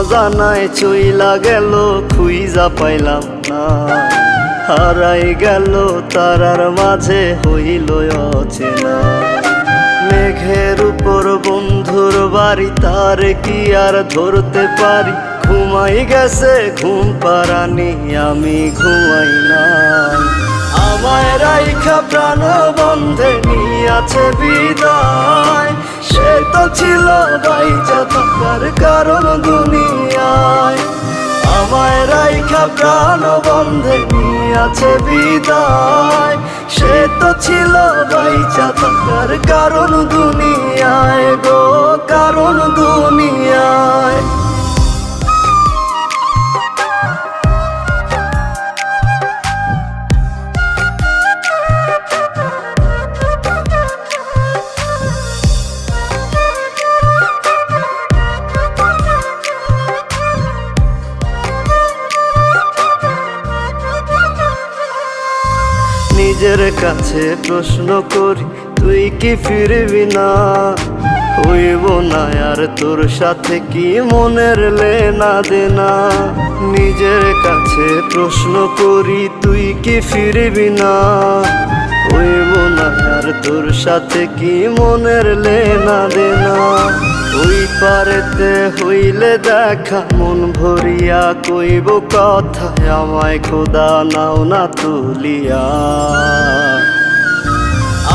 অজানায় চইলা গেল খুইজা পাইলাম না, হারাই গেল তারার মাঝে হইল অচেনা। মেঘের উপর বন্ধুর বাড়ি, তার কি আর ধরতে পারি? ঘুমাই গেছে ঘুম পারানি, আমি ঘুমাই না। আমায় রাইখা প্রাণ বন্ধে নিয়াছে বিদায়, সে তো ছিল বাইচা থাকার কারণ দুনিয়ায়। আমায় রাইখা প্রাণ বন্ধে নিয়াছে বিদায়, সে তো ছিল বাইচা থাকার কারণ দুনিয়ায় গো, কারণ দুনিয়ায়। নিজের কাছে প্রশ্ন করি, তুই কি ফিরবি না? হইব না আর তোর সাথে কি মনের লেনা দেনা? নিজের কাছে প্রশ্ন করি, তুই কি ফিরবি না? হইব না আর তোর সাথে কি মনের লেনা দেনা? ওই পারেতে হইলে দেখা মন ভরিয়া কইব কথা, আমায় খোদা নাও না তুলিয়া।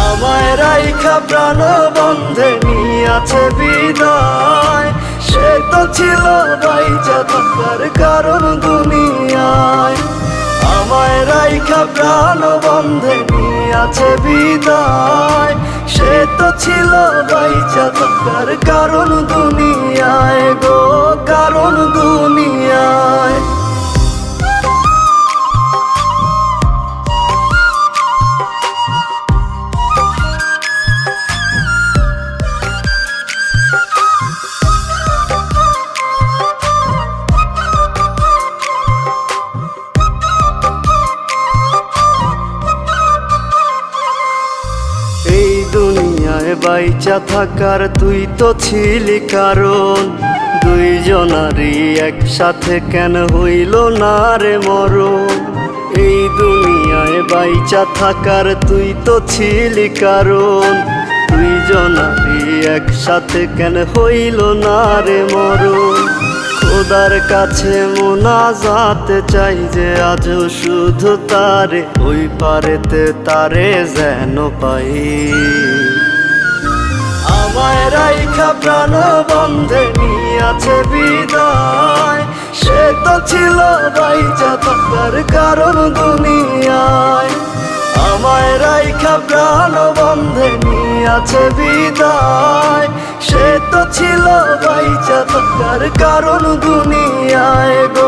আমায় রাইখা প্রাণ বন্ধে নিয়াছে বিদায়, সে তো ছিল বাইচা থাকার কারণ দুনিয়ায়। আমায় রাইখা প্রাণ বন্ধে নিয়াছে বিদায়, সে তো ছিল বাইচা থাকার কারণ দুনিয়ায় গো, কারণ দুনিয়ায়। দুনিয়ায় বাইচা থাকার তুই তো ছিলি কারণ, দুইজনারই একসাথে কেন হইল না রে মরণ? এই দুনিয়ায় বাইচা থাকার তুই তো ছিলি কারণ, দুইজনারই একসাথে কেন হইল না রে মরণ? খোদার কাছে মোনাজাত চাই যে আজও শুধু তারে, ওই পারেতে তারে যেন পাই। আমায় রাইখা প্রাণ বন্ধে নিয়াছে বিদায়, সে তো ছিল বাইচা থাকার কারণ দুনিয়ায়। আমায় রাইখা প্রাণ বন্ধে নিয়াছে বিদায়, সে তো ছিল বাইচা থাকার কারণ দুনিয়ায় গো।